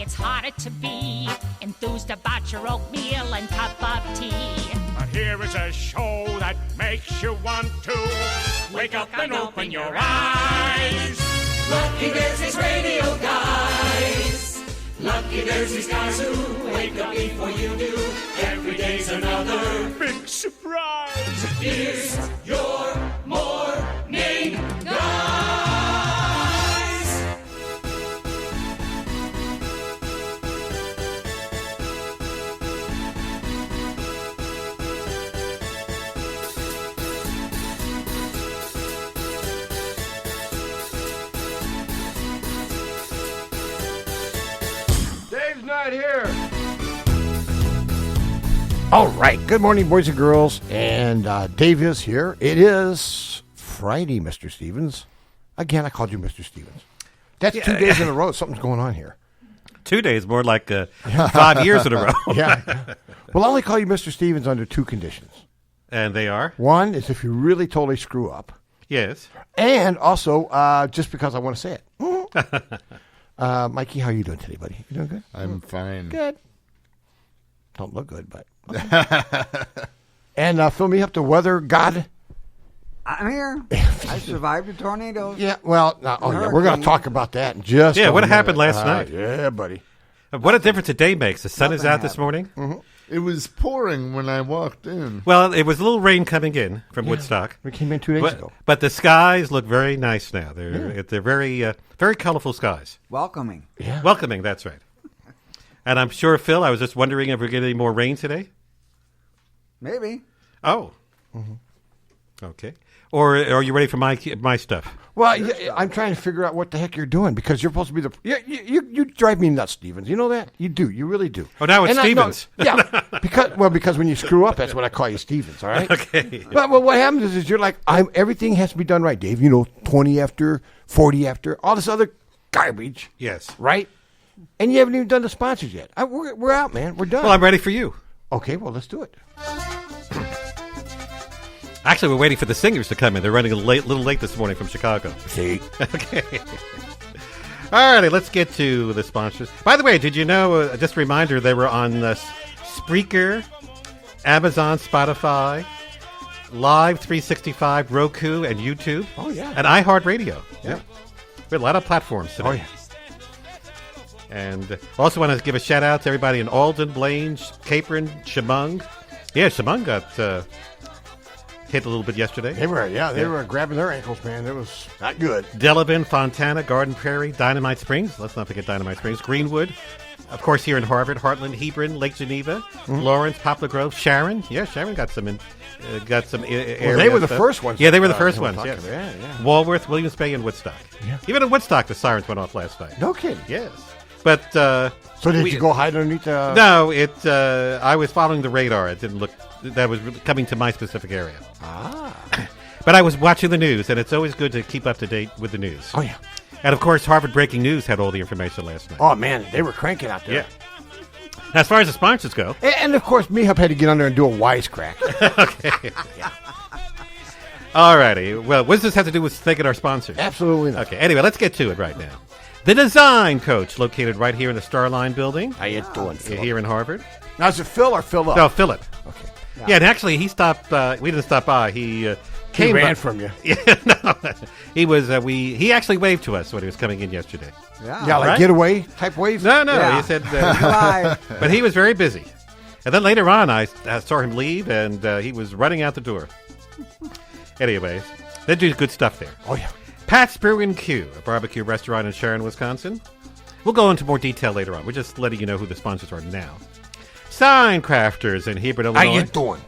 It's harder to be enthused about your oatmeal and cup of tea. But here is a show that makes you want to wake up and open your eyes. Lucky there's these radio guys. Lucky there's these guys who wake up before you do. Every day's another Big surprise. Here's your morning guys. Dave's not here. All right. Good morning, boys and girls. And Dave is here. It is Friday, Mr. Stevens. Again, I called you Mr. Stevens. That's 2 days in a row. Something's going on here. 2 days, more like 5 years in a row. Yeah. Well, I only call you Mr. Stevens under two conditions. And they are? One is if you really totally screw up. Yes. And also, just because I want to say it. Mikey, how are you doing today, buddy? You doing good? I'm fine. Good. Don't look good, but. And fill me up the weather god. I'm here. I survived the tornadoes. Yeah, well, we're going to talk about that in just a what minute. happened last night? Yeah, buddy. What a difference a day makes. The sun is out this morning. Mm-hmm. It was pouring when I walked in. Well, it was a little rain coming in from Woodstock. We came in 2 days ago. But the skies look very nice now. They're very very colorful skies. Welcoming. Yeah. Welcoming, that's right. And I'm sure, Phil, I was just wondering if we're getting any more rain today? Maybe. Oh. Okay. Or are you ready for my stuff? Well, I'm trying to figure out what the heck you're doing because you're supposed to be the. You drive me nuts, Stevens. You know that? You do. You really do. Oh, now it's Stevens. Yeah. Because when you screw up, that's when I call you Stevens. All right. Okay. But what happens is you're like, everything has to be done right, Dave. 20 after, 40 after, all this other garbage. Yes. Right. And you haven't even done the sponsors yet. We're out, man. We're done. Well, I'm ready for you. Okay. Well, let's do it. Actually, we're waiting for the singers to come in. They're running a little late this morning from Chicago. See. Okay. All righty, let's get to the sponsors. By the way, did you know, just a reminder, they were on Spreaker, Amazon, Spotify, Live 365, Roku, and YouTube. Oh, yeah. And iHeartRadio. Yeah. We had a lot of platforms today. Oh, yeah. And also want to give a shout-out to everybody in Alden, Blaine, Capron, Chemung. Yeah, Chemung got... hit a little bit yesterday. They were grabbing their ankles, man. It was not good. Delavan, Fontana, Garden Prairie, Dynamite Springs. Let's not forget Dynamite Springs. Greenwood. Of course, here in Harvard, Heartland, Hebron, Lake Geneva, Lawrence, Poplar Grove, Sharon. Yeah, Sharon got some area. They were the first ones. Yeah, they were the first ones, yes. Yeah. Walworth, Williams Bay, and Woodstock. Yeah. Even in Woodstock, the sirens went off last night. No kidding. Yes. But... so did you go hide underneath the... No, I was following the radar. It didn't look... That was coming to my specific area. But I was watching the news, and it's always good to keep up to date with the news. Oh, yeah. And, of course, Harvard Breaking News had all the information last night. Oh, man, they were cranking out there. Yeah. Now, as far as the sponsors go... And of course, Mihab had to get under and do a wisecrack. Okay. Yeah. All righty. Well, what does this have to do with thanking our sponsors? Absolutely not. Okay, anyway, let's get to it right now. The Design Coach, located right here in the Starline building. How you doing, Phil? Here in Harvard. Now, is it Phil or Philip? No, Philip. Okay. Yeah, and actually, he stopped. We didn't stop by. He came. He ran from you. Yeah, no, he was. He actually waved to us when he was coming in yesterday. Yeah, like right? getaway type wave. No, Yeah. he said. But he was very busy. And then later on, I saw him leave, and he was running out the door. Anyways, they do good stuff there. Oh yeah. Pat's Brew and Q, a barbecue restaurant in Sharon, Wisconsin. We'll go into more detail later on. We're just letting you know who the sponsors are now. Sign Crafters in Hebron, Illinois. How you doing?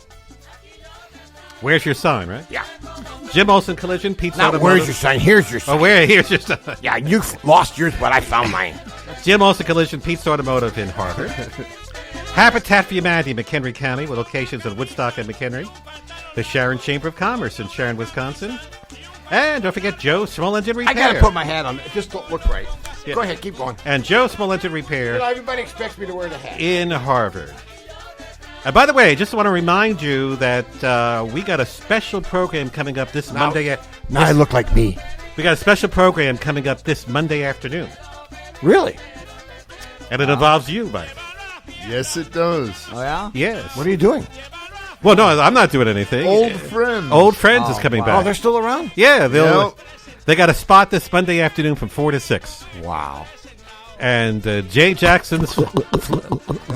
Where's your sign, right? Yeah. Jim Olson Collision, Pizza Now, Automotive. where's your sign? Here's your sign. Oh, here's your sign. Yeah, you lost yours, but I found mine. Jim Olson Collision, Pizza Automotive in Harvard. Habitat for Humanity, McHenry County, with locations in Woodstock and McHenry. The Sharon Chamber of Commerce in Sharon, Wisconsin. And don't forget Joe Small Engine Repair. I got to put my hat on. It just don't look right. Yeah. Go ahead, keep going. And Joe Small Engine Repair. You know, everybody expects me to wear the hat. In Harvard. By the way, just want to remind you that we got a special program coming up this Monday. Now I look like me. We got a special program coming up this Monday afternoon. Really? And it involves you, Mike. Yes, it does. Oh, yeah? Yes. What are you doing? Well, no, I'm not doing anything. Old friends. Old Friends is coming wow. back. Oh, they're still around? Yeah, Yep. they got a spot this Monday afternoon from 4 to 6. Wow. And Jay Jackson's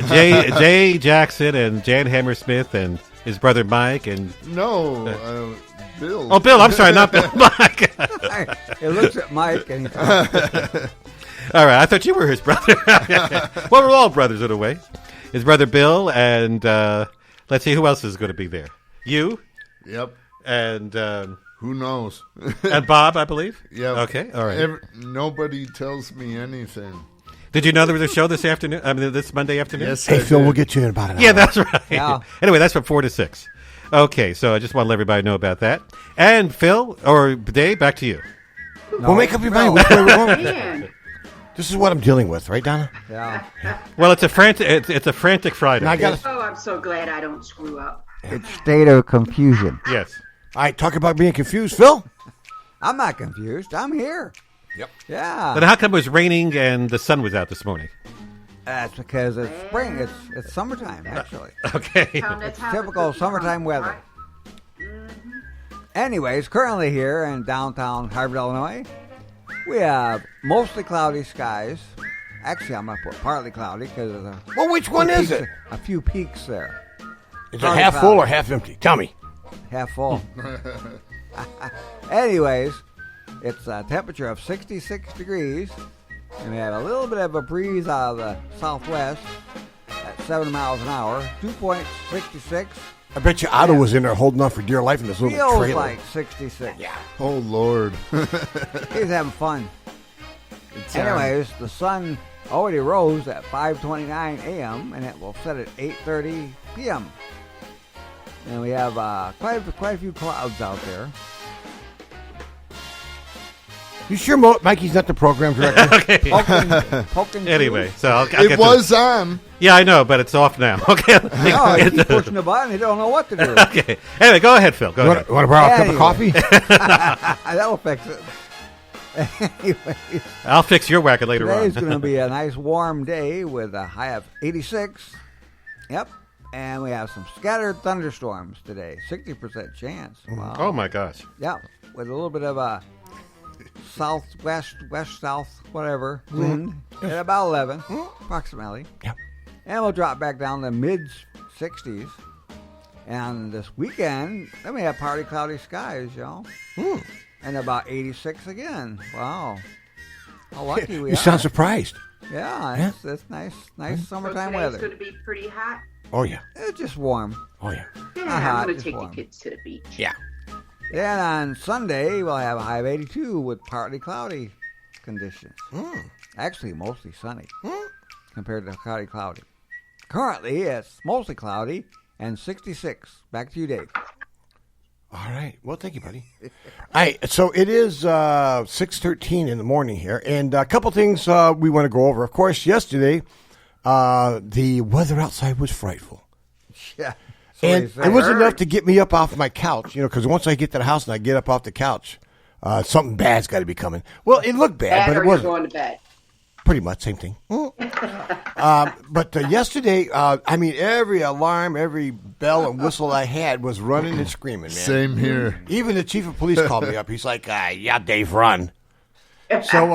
Jay Jackson and Jan Hammersmith and his brother Mike and No, Bill. oh Bill, I'm sorry, not Bill, Mike. He looks at Mike and he talks. All right, I thought you were his brother. Well, we're all brothers in a way. His brother Bill and let's see who else is going to be there. You Yep. and Who knows? and Bob, I believe. Yeah. Okay. All right. Nobody tells me anything. Did you know there was a show this afternoon? I mean, this Monday afternoon. Yes, Hey, I Phil, did. we'll get you in about an Yeah, hour. that's right. Yeah. Anyway, that's from 4 to 6. Okay, so I just want to let everybody know about that. And Phil or Dave, back to you. Well, make up your mind which way we're going. This is what I'm dealing with, right, Donna? Yeah. Well, it's a frantic Friday. Now I got Oh, I'm so glad I don't screw up. It's state of confusion. Yes. All right, talk about being confused, Phil. I'm not confused. I'm here. Yep. Yeah. Then how come it was raining and the sun was out this morning? That's because it's spring. It's summertime, actually. Okay. Typical summertime weather. Anyways, currently here in downtown Harvard, Illinois, we have mostly cloudy skies. Actually, I'm going to put partly cloudy because of the Well, which one is it? a few peaks there. Is it Partly half full cloudy. or half empty? Tell me. Half full. Anyways, it's a temperature of 66 degrees, and we have a little bit of a breeze out of the southwest at 7 miles an hour, 2.66. I bet you Otto was in there holding on for dear life in this little Feels trailer. like 66. Yeah. Oh, Lord. He's having fun. It's Anyways, the sun already rose at 5:29 a.m. and it will set at 8:30 p.m. And we have quite a few clouds out there. You sure Mikey's not the program director? Okay. Poking Anyway, through. so I'll It get to was on. Yeah, I know, but it's off now. Okay. No, you keep pushing the button. You don't know what to do. Okay. Anyway, go ahead, Phil. Go ahead. You want to borrow a cup of Anyway. coffee? That'll fix it. Anyways, I'll fix your whacker later on. today's going to be a nice warm day with a high of 86. Yep. And we have some scattered thunderstorms today. 60% chance. Wow. Oh my gosh. Yep. With a little bit of a southwest, west-south, whatever, wind at about 11, approximately. Yep. And we'll drop back down to mid-60s. And this weekend, then we have partly cloudy skies, y'all. And about 86 again. Wow. How lucky we You are. sound surprised. Yeah, it's nice summertime Today's weather. going to be pretty hot. Oh, yeah. It's just warm. Oh, yeah. Yeah, hot, I'm going just to take warm. the kids to the beach. Yeah. Then on Sunday, we'll have a high of 82 with partly cloudy conditions. Actually, mostly sunny compared to cloudy. Currently, it's mostly cloudy and 66. Back to you, Dave. All right. Well, thank you, buddy. All right. So it is 6:13 in the morning here, and a couple things we want to go over. Of course, yesterday the weather outside was frightful. Yeah. And it was enough to get me up off my couch, because once I get to the house and I get up off the couch, something bad's got to be coming. Well, it looked bad, but or it you're wasn't. going to bed. Pretty much same thing. But yesterday, every alarm, every bell and whistle I had was running and screaming, man. Same here. Even the chief of police called me up. He's like, yeah, Dave, run. So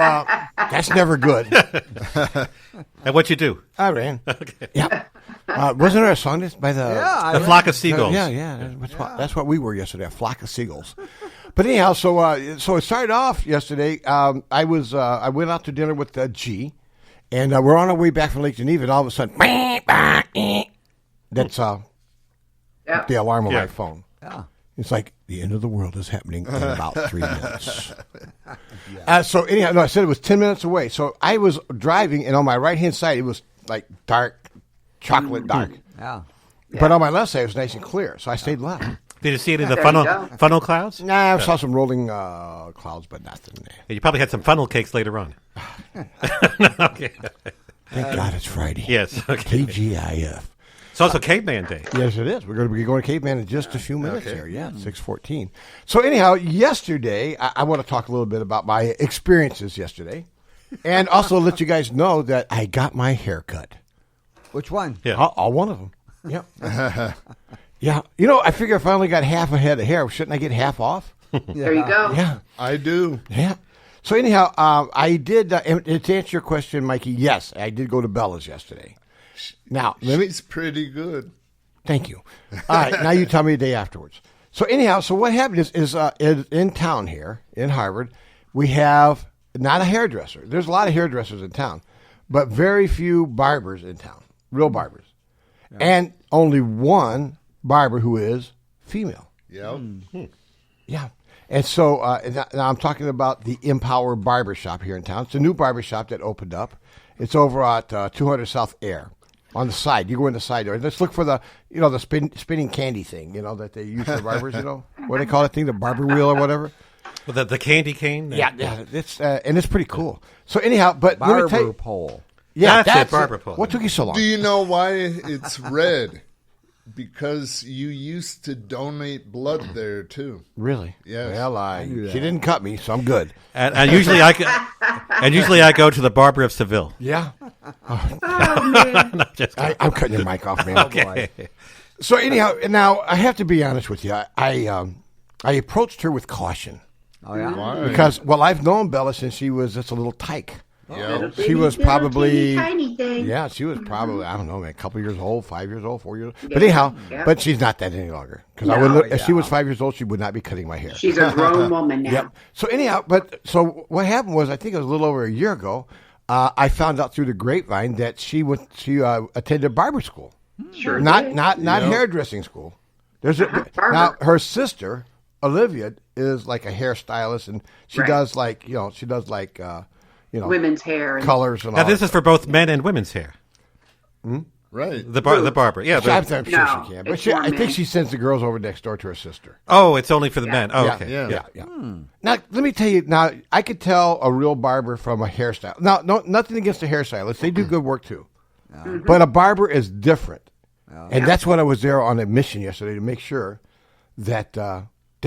that's never good. And what you do? I ran. Yeah. Wasn't there a song that's by the... The flock of seagulls. Yeah. That's what we were yesterday, a flock of seagulls. But anyhow, so it started off yesterday. I went out to dinner with G, and we're on our way back from Lake Geneva, and all of a sudden, that's the alarm on my phone. Yeah. It's like the end of the world is happening in about 3 minutes. So anyhow, no, I said it was 10 minutes away. So I was driving, and on my right-hand side, it was like dark, chocolate dark. Yeah. But on my left side, it was nice and clear. So I stayed left. Did you see any of the There you go. funnel clouds? Nah, I saw some rolling clouds, but nothing. You probably had some funnel cakes later on. Okay. Thank God it's Friday. Yes. Okay. TGIF. It's also Caveman Day. Yes, it is. We're going to be going to Caveman in just a few minutes here. Yeah, 6:14. So anyhow, yesterday, I want to talk a little bit about my experiences yesterday. And also let you guys know that I got my hair cut. Which one? Yeah. All one of them. Yeah. Yeah. You know, I figure if I only got half a head of hair, shouldn't I get half off? There you go. Yeah. I do. Yeah. So anyhow, I did, and to answer your question, Mikey, yes, I did go to Bella's yesterday. Now, She's pretty good. thank you. All right, now you tell me the day afterwards. So anyhow, so what happened is in town here, in Harvard, we have not a hairdresser. There's a lot of hairdressers in town, but very few barbers in town, real barbers. Yeah. And only one barber who is female. Yep. Yeah. And so now I'm talking about the Empower Barber Shop here in town. It's a new barber shop that opened up. It's over at 200 South Air on the side. You go in the side door. Let's look for the spinning candy thing, that they use for barbers, What do they call that thing? The barber wheel or whatever? Well, the candy cane? Yeah. It's and it's pretty cool. So anyhow, but let me tell Barber you, pole. yeah, That's it, barber pole. What took you so long? Do you know why it's red? Because you used to donate blood there too. Really? Yes. Well, she didn't cut me, so I'm good. And usually I go to the barber of Seville. Yeah. Oh, man. I'm cutting your mic off, man. Okay. So anyhow, now I have to be honest with you. I approached her with caution Oh, yeah? Why? because I've known Bella since she was just a little tyke. Yeah. She was Little probably tiny thing. yeah, she was probably I don't know, man, a couple years old, 5 years old, 4 years old. But anyhow, yeah. but she's not that any longer because if she was 5 years old, she would not be cutting my hair. She's a grown woman now. Yep. So anyhow, so what happened was I think it was a little over a year ago. I found out through the grapevine that she attended barber school, Sure. not did. hairdressing school. There's Barber. now her sister Olivia is like a hairstylist, and she Right. does Women's hair. And colors and Now, all. this that is for both men and women's hair. Right. The barber. Yeah. stuff. I'm sure No, she can, but it's I for think men. she sends the girls over next door to her sister. Oh, it's only for the men. Oh, Yeah, okay. yeah. Now, let me tell you. Now, I could tell a real barber from a hairstyle. Now, nothing against the hairstylists; they do good work too. But a barber is different, and that's what I was there on a mission yesterday to make sure that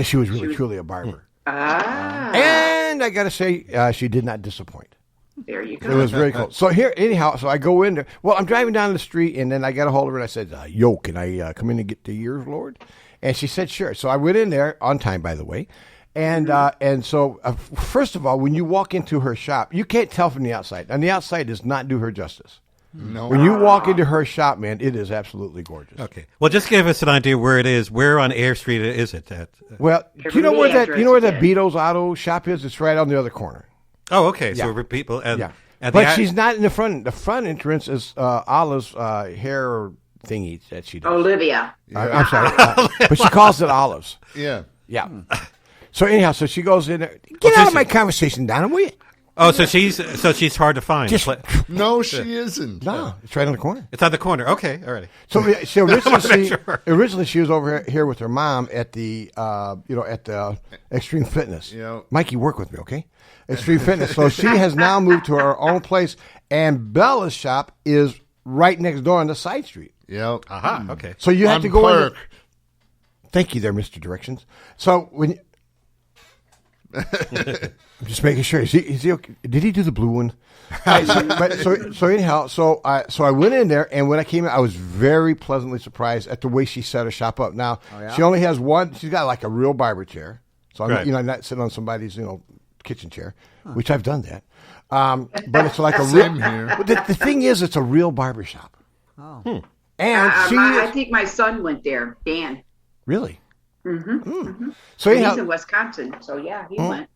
she was really truly a barber. And I got to say, she did not disappoint. There you It go. was very cool. So anyhow, I go in there. Well, I'm driving down the street, and then I got a hold of her, and I said, yo, can I come in and get the ears, Lord? And she said, sure. So I went in there, on time, by the way. And so, first of all, when you walk into her shop, you can't tell from the outside. And the outside does not do her justice. No. When you walk into her shop, man, it is absolutely gorgeous. Okay. Well, just give us an idea where it is. Where on Air Street is it? Well, do you know where that Beatles Auto shop is? It's right on the other corner. Oh, okay. Yeah. So people and Yeah. and But she's not in the front. The front entrance is Olive's hair thingy that she does. Olivia. I'm sorry. But she calls it Olive's. Yeah. Yeah. So anyhow, so she goes in there. Get out of my conversation, Donna, will you? Oh, so she's hard to find. Just- No, she isn't. No, it's right on the corner. It's on the corner. Okay, all right. So originally, Sure. originally she was over here with her mom at the at the Extreme Fitness. Yeah. Mikey, work with me, okay? Extreme Fitness. So she has now moved to her own place, and Bella's shop is right next door on the side street. Yep. Aha. Okay. So you have On to go Park. in. Thank you, there, Mr. Directions. So when I'm just making sure. Is he okay? Did he do the blue one? Right, so anyhow, so I went in there, and when I came in, I was very pleasantly surprised at the way she set her shop up. Now she only has one. She's got like a real barber chair, so I'm Right. I'm not sitting on somebody's kitchen chair, which I've done that. But it's like a real. Same here. But the thing is, it's a real barber shop. Oh. And she I think my son went there, Dan. really. So And anyhow, he's in Wisconsin, so yeah, he went.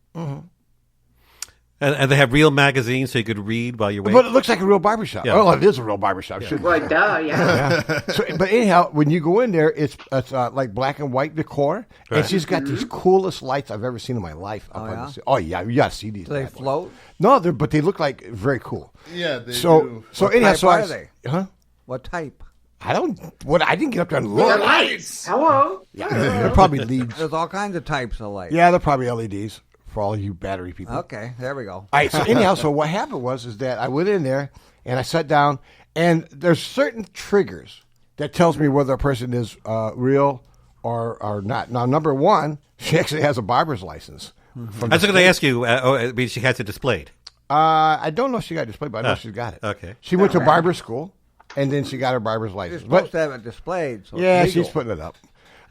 And they have real magazines so you could read while you're waiting. but it looks like a real barber shop. Yeah. Well, it is a real barber shop. shouldn't it? Well, duh, yeah. So, but anyhow, when you go in there, it's like black and white decor, and she's got these coolest lights I've ever seen in my life. Up on yeah? the ce- oh yeah, you gotta see these. Do they bad boys. float? No, but they look like very cool. Yeah, they So do. What anyhow, type so are they? Huh? What type? I didn't get up there and The look. lights. Hello. Yeah, they're probably leads. There's all kinds of types of lights. Yeah, they're probably LEDs for all you battery people. Okay, there we go. All right. So anyhow, so what happened is that I went in there and I sat down, and there's certain triggers that tells me whether a person is real or not. Now, number one, she actually has a barber's license. I was going to ask you. I mean, she has it displayed. I don't know if she got displayed, but I know she's got it. Okay. She went to barber school, and then she got her barber's You're license. supposed to have it displayed. So Yeah, it's legal. she's putting it up.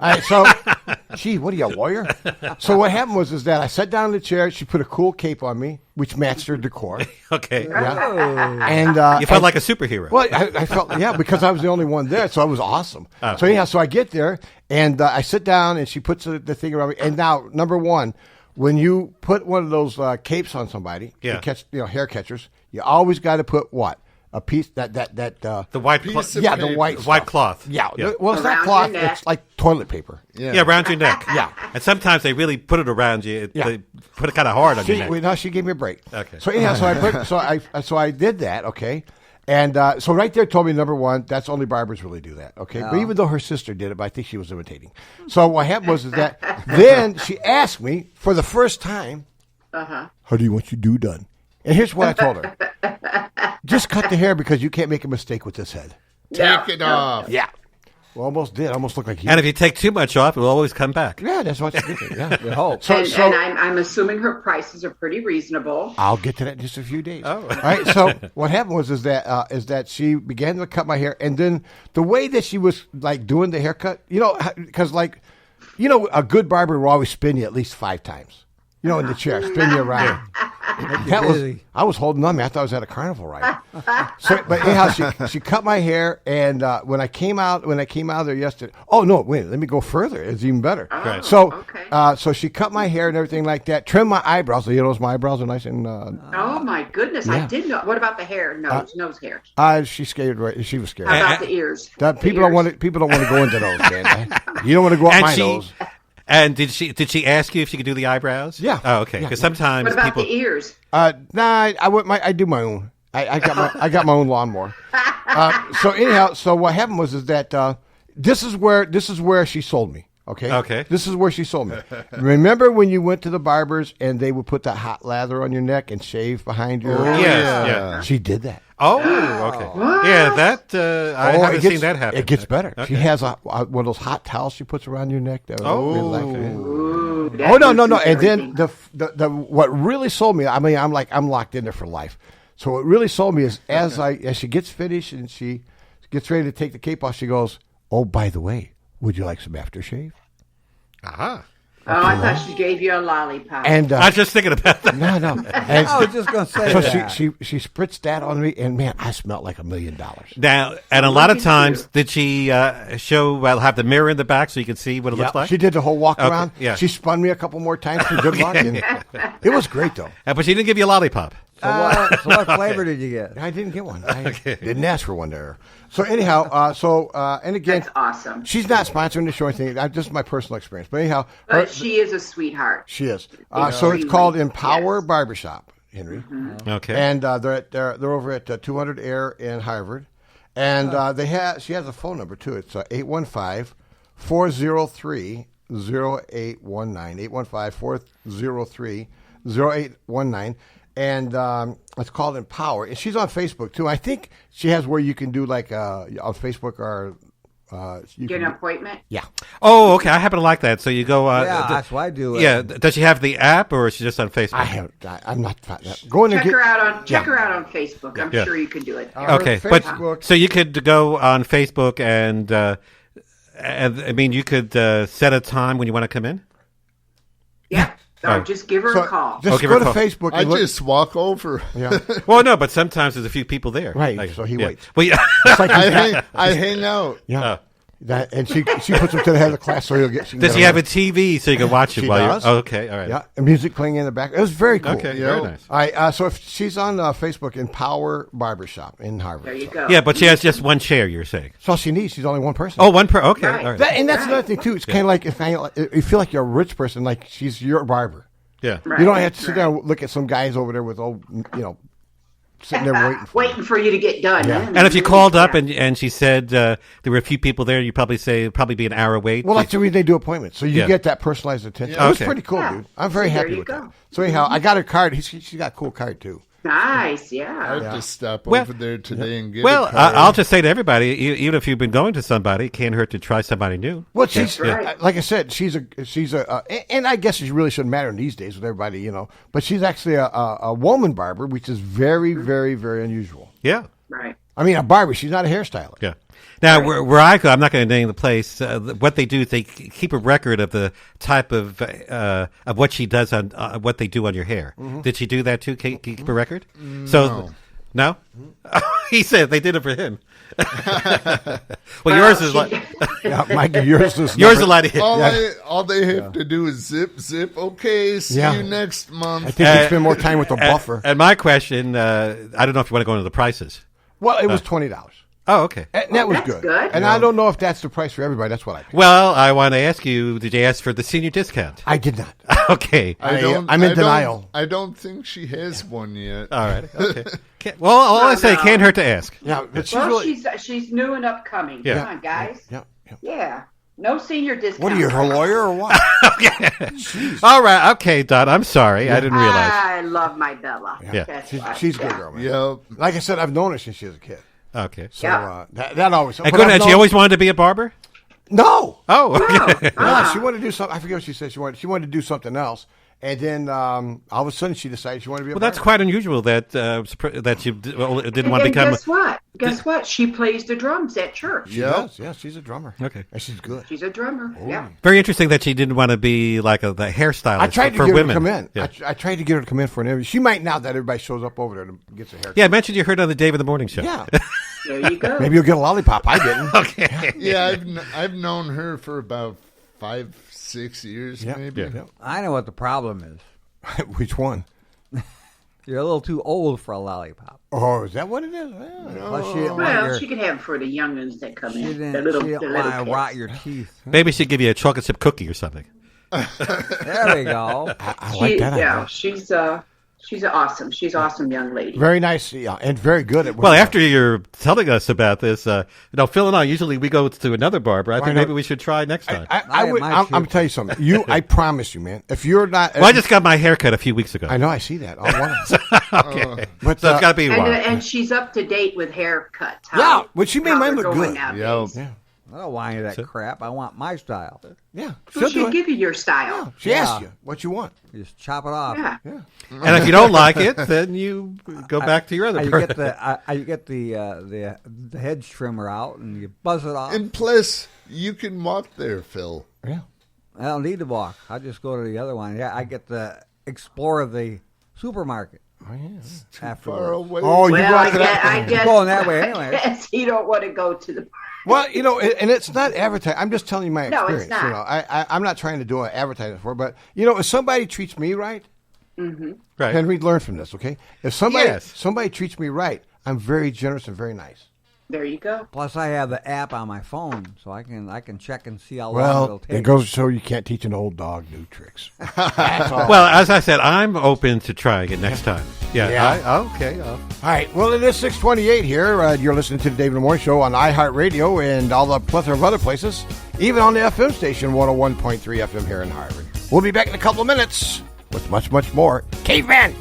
All right, so, gee, what are you, a lawyer? So what happened was that I sat down in the chair. She put a cool cape on me, which matched her decor. Okay. Yeah. And You felt like a superhero. well, I felt because I was the only one there, so I was awesome. So anyhow, so I get there and I sit down, and she puts the thing around me. And now, number one, when you put one of those capes on somebody to catch hair catchers, you always got to put what? A piece the white Piece cloth. of the paper. white White stuff. cloth. Yeah. Yeah. Well, it's not Around cloth. your neck. It's like toilet paper. Yeah, around your neck. Yeah. And sometimes they really put it around you. Yeah. They put it kind of hard on your neck. No, she gave me a break. Okay. So anyhow, so I did that. Okay. And so right there told me, number one, that's only barbers really do that. Okay. But even though her sister did it, but I think she was imitating. So what happened was that then she asked me for the first time, how do you want your do done? And here's what I told her. Just cut the hair because you can't make a mistake with this head. Take it off. Yeah. Well, almost did. Almost looked like you. And if you take too much off, it will always come back. Yeah, that's what she did. Yeah. You hope. So, And I'm assuming her prices are pretty reasonable. I'll get to that in just a few days. Oh. All right. So what happened was that she began to cut my hair, and then the way that she was like doing the haircut, because a good barber will always spin you at least 5 times. In the chair, spin you around. I was holding on. I thought I was at a carnival ride. But anyhow, she cut my hair, and when I came out there yesterday. Oh no! Wait, let me go further. It's even better. Oh, So, okay. so she cut my hair and everything like that. Trimmed my eyebrows. So my eyebrows are nice and. Oh my goodness! I did know. What about the hair? Nose hair. She scared. Right, she was scared. How about the ears? People don't want to go into those, man. You don't want to go up And my she- nose. And did she ask you if she could do the eyebrows? Yeah. Oh, okay. Yeah. Because sometimes What about people. the ears? Nah, I do my own. I got my own lawnmower. So anyhow, so what happened was that this is where she sold me. Okay. Okay. This is where she sold me. Remember when you went to the barbers and they would put that hot lather on your neck and shave behind your? Yeah. She did that. Oh, okay. Yeah, that I haven't seen that happen. It gets better. Okay. She has one of those hot towels she puts around your neck. That relax it. Ooh, that Oh no. loosens And then everything. the what really sold me. I mean, I'm locked in there for life. So what really sold me is as she gets finished and she gets ready to take the cape off, she goes, "Oh, by the way, would you like some aftershave?" Aha. Oh, I thought she gave you a lollipop. And I was just thinking about that. no. And I was just going to say so that. she spritzed that on me, and man, I smelled like $1 million. Now, and a lot of Look at times, you. did she have the mirror in the back so you could see what it looks like? She did the whole walk Okay, around. yeah. She spun me a couple more times for good luck, and it was great though. But she didn't give you a lollipop. So what flavor did you get? I didn't get one. I didn't ask for one there. So anyhow, and again, That's awesome. she's not sponsoring the show or anything. Just my personal experience. But anyhow, But she is a sweetheart. she is. So it's called Empower Yes. Barbershop, Henry, Okay. and they're over at 200 Air in Harvard, and she has a phone number too. It's 815-403-0819. 815-403-0819. And it's called Empower. And she's on Facebook, too. I think she has where you can do, like, on Facebook or... you Get can, an appointment. yeah. Oh, okay. I happen to like that. So you go. Yeah, that's why I do it. Yeah. Does she have the app, or is she just on Facebook? I'm not... Go in there Check and get... her out on Facebook. I'm Yeah. sure you can do it. Okay, Her but Facebook- so you could go on Facebook and I mean, you could set a time when you want to come in. Yeah. So Oh. just give her So a call. just give go her to a call. Facebook I and look... just walk over. Yeah. Well, no, but sometimes there's a few people there. Right, so he waits. Well, yeah. It's like he's got- I hang out. yeah. And she puts him to the head of the class so he'll get... Does she have a TV so you can watch it She while does. you're? Oh, okay, all right. Yeah, and music playing in the back. It was very cool. Okay, Yeah. very nice. All right, so if she's on Facebook, Empower Barbershop in Harvard. There you So go. Yeah, but she has just one chair. You're saying? that's all she needs. She's only one person. Oh, one per. Okay, Right. all right. And that's another thing too. It's kind of like if you feel like you're a rich person, like she's your barber. Yeah. Right, You don't have to sit right. there and look at some guys over there with sitting there waiting. For Waiting for you to get done. Yeah. huh? And if you called up Yeah. and she said there were a few people there, you probably say it'd probably be an hour wait. Well, that's the reason they do appointments, so you Yeah. get that personalized attention. Yeah. It was Okay. pretty cool, Yeah. dude. I'm very See, there happy you with go. that. So anyhow, I got her card. She got a cool card too. Nice, I yeah. have to stop Well- over there today and get Well, a car. I'll just say to everybody, even if you've been going to somebody, it can't hurt to try somebody new. Well, she's right. like I said, she's and I guess it really shouldn't matter these days with everybody, But she's actually a woman barber, which is very, very, very unusual. Yeah. Right. I mean, a barber. She's not a hairstylist. Yeah. Now, where I go, I'm not going to name the place. What they do is they keep a record of the type of what she does on what they do on your hair. Did she do that too? Keep a record? So, no? He said they did it for him. Well, yours is like Yeah, Mikey, yours is yours is a lot of All they have to do is zip. Okay, see Yeah. you next month. I think you spend more time with the buffer. And my question, I don't know if you want to go into the prices. Well, it was $20. Oh, okay. And that was that's good. good. And I don't know if that's the price for everybody. That's what I think. Well, I want to ask you, did you ask for the senior discount? I did not. Okay. I'm in denial. I don't think she has one yet. All right. Okay. Well, all I say, can't hurt to ask. Yeah, but she's Well, really. she's new and upcoming. Yeah. Come on, guys. Yeah. Yeah. No senior discount. What are you, her lawyer or what? All right. Okay, Don. I'm sorry. I didn't realize. I love my Bella. Yeah. That's She's, why. she's a good Yeah. girl, man. Yep. Like I said, I've known her since she was a kid. Okay. So Yeah. that always. And but good, I've and she known- always wanted to be a barber? No. Oh, okay. No, she wanted to do something. I forget what she said. She wanted to do something else, and then all of a sudden she decided she wanted to be. Well, that's quite unusual that that you didn't want to And become. guess what? Guess what? She plays the drums at church. She does. Yeah, she's a drummer. Okay. And she's good. She's a drummer. Yeah. Very interesting that she didn't want to be like the hairstylist I tried to for get women. her to come in. Yeah. I tried to get her to come in for an interview. She might now that everybody shows up over there and gets a haircut. Yeah, I mentioned you heard on the Dave in the Morning Show. Yeah. There you go. Maybe you'll get a lollipop. I didn't. Okay. Yeah, I've known her for about 5-6 years, Yeah. maybe. Yeah. I know what the problem is. Which one? You're a little too old for a lollipop. Oh, is that what it is? Plus, she didn't want Well, your, she can have for the youngins that come she in. didn't, The little, she the didn't little want to kids. rot your teeth. Maybe she'd give you a chocolate chip cookie or something. There we go. I like that. Yeah, idea. she's awesome. She's an awesome young lady. Very nice, yeah, and very good at. Well, after you're telling us about this, Phil and I usually we go to another barber. I think know. maybe we should try next time. I would. might I'm shoot. gonna tell you something. I promise you, man. If you're not, well, I just got my hair cut a few weeks ago. I know. I see that. I want it. Okay. But So it's got to be a while. And she's up to date with haircuts. Yeah, well, she made how mine they're look going good. nowadays. Yep. Yeah, I don't want any of that crap. I want my style. yeah. Well, She'll do she'll it. give you your style. She asks you what you want. You just chop it off. Yeah. And if you don't like it, then you go back to your other You barber. get the hedge trimmer out and you buzz it off. And plus, you can walk there, Phil. Yeah. I don't need to walk. I just go to the other one. Yeah, I get to explore the supermarket Oh yeah. Far afterwards. away. Oh, you Well, go I to guess, that. I guess, Going that way I anyway. guess you don't want to go to the. Well, and it's not advertising. I'm just telling you my No, experience. it's not. I'm not trying to do an advertising for it, but if somebody treats me right, Right. Henry, learn from this, okay? If somebody Yes. somebody treats me right, I'm very generous and very nice. There you go. Plus, I have the app on my phone, so I can check and see how long Well, it'll take. it goes to show you can't teach an old dog new tricks. That's all. Well, as I said, I'm open to trying it next time. Yeah. Yeah. Okay. All right. Well, it is 6:28 here. You're listening to the David in the Morning Show on iHeartRadio and all the plethora of other places, even on the FM station 101.3 FM here in Harvard. We'll be back in a couple of minutes with much, much more. Caveman!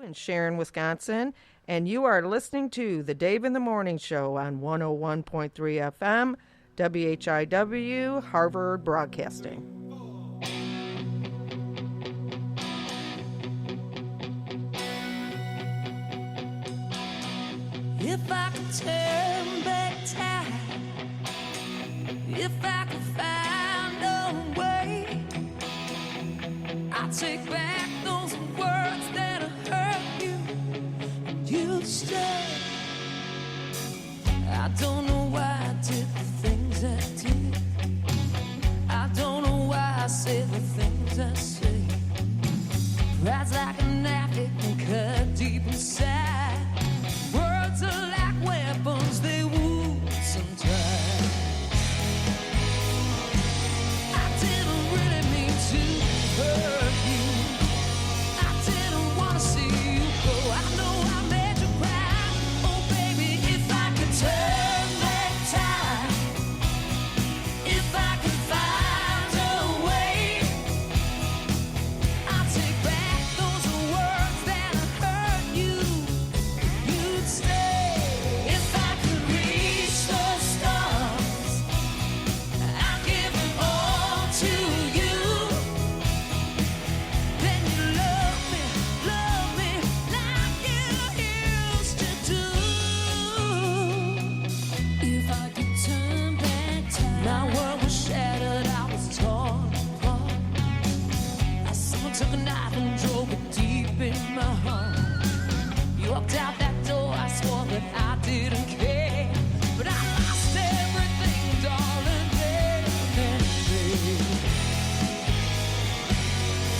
in Sharon, Wisconsin, and you are listening to the Dave in the Morning Show on 101.3 FM, WHIW, Harvard Broadcasting. If I could turn back time, if I could find a way, I'd take back those words that hurt you, and you'd stay. I don't know why I did the things I did. I don't know why I say the things I say. Pride's like a knife, it can cut deep inside. Words are like weapons, they wound sometimes. I didn't really mean to hurt you. I didn't want to see you go. I know I made you cry. Oh baby, if I could turn back time, if I could find a way, I'd take back those words that hurt you. You'd stay. If I could reach the stars, I'd give it all to you. Then you love me like you used to do. If I could turn back time, my world was shattered, I was torn apart. Someone took a knife and drove it deep in my heart. You walked out that door, I swore that I didn't care. But I lost everything, darling, there and then.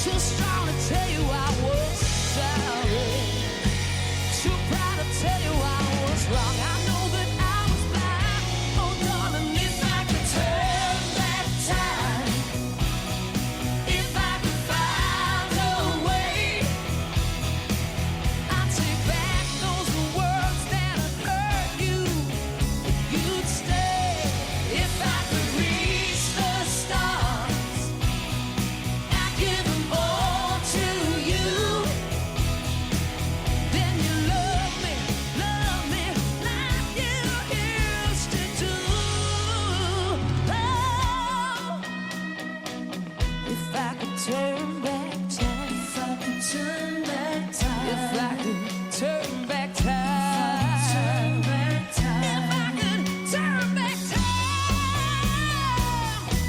Too strong to tell you I was sorry. Too proud to tell you I was wrong. I know that I was blind. Oh, darling, if I could turn back time, if I could find a way, I'd take back those words that hurt you. You'd stay. If I could reach the stars, I'd give them all to you. Then you love me like you used to do. Oh, if I could turn back time, if I could turn back time, if I could turn back time, if I could turn back time,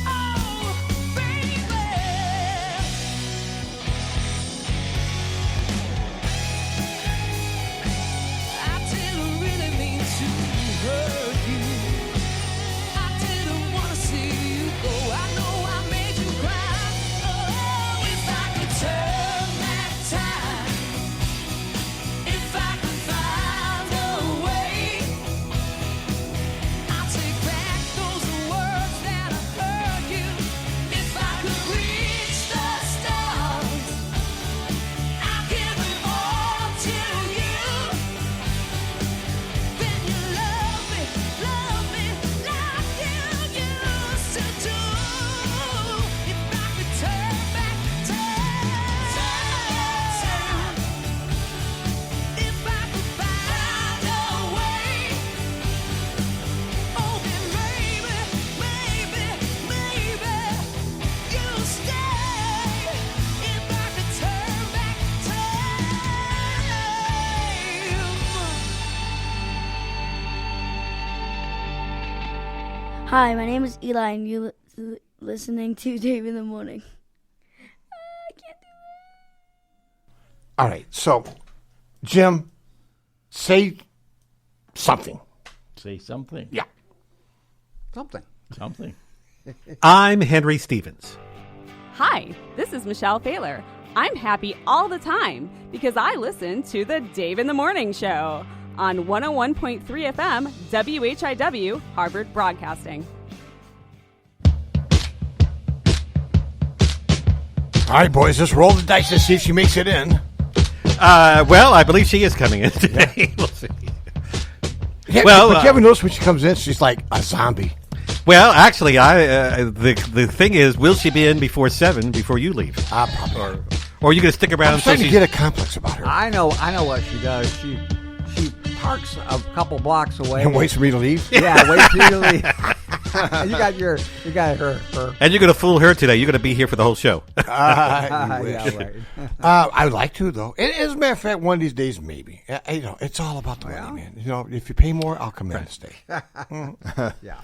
oh baby. I didn't really mean to hurt you. I didn't want to see you go. I know I made you cry. Oh, if I could turn back time, if I could find a way, I'd take back those words that hurt you. If I could reach the stars, I'd give it all to you. Then you love me like you used to do. If I could turn back time, if I could find a way, oh then maybe you'll stay. If I could turn back time. Hi, my name is Eli, and you're listening to Dave in the Morning. I can't do All right, so, Jim, say something. Say something. Yeah. Something. I'm Henry Stevens. Hi, this is Michelle Thaler. I'm happy all the time because I listen to the Dave in the Morning Show on 101.3 FM, WHIW, Harvard Broadcasting. All right, boys, let's roll the dice to see if she makes it in. Well, I believe she is coming in today. We'll see. Yeah, Well, but you ever notice when she comes in, she's like a zombie. Well, actually, the thing is, will she be in before 7 before you leave? Probably. Or are you going to stick around I'm until starting to she's... get a complex about her. I know what she does. She parks a couple blocks away And waits for me to leave? Yeah, wait for you to leave. you got her. And you're going to fool her today. You're going to be here for the whole show. You wish. Yeah, right. I would like to, though. And as a matter of fact, one of these days, maybe. It's all about the money, man. If you pay more, I'll come in and stay. Yeah.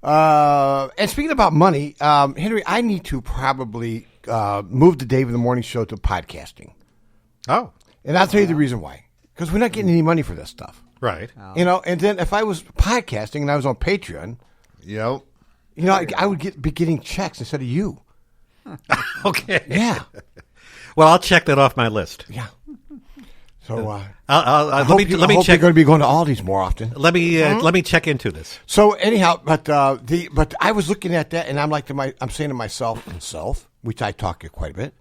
And speaking about money, Henry, I need to probably move the Dave in the Morning Show to podcasting. Oh. And I'll tell you the reason why. Because we're not getting any money for this stuff. Right. And then if I was podcasting and I was on Patreon, yep. I would be getting checks instead of you. Okay. Yeah. Well, I'll check that off my list. Yeah. So let me you're check. going to be going to Aldi's more often. Let me check into this. So anyhow, but I was looking at that, and I'm saying to myself, which I talk to quite a bit.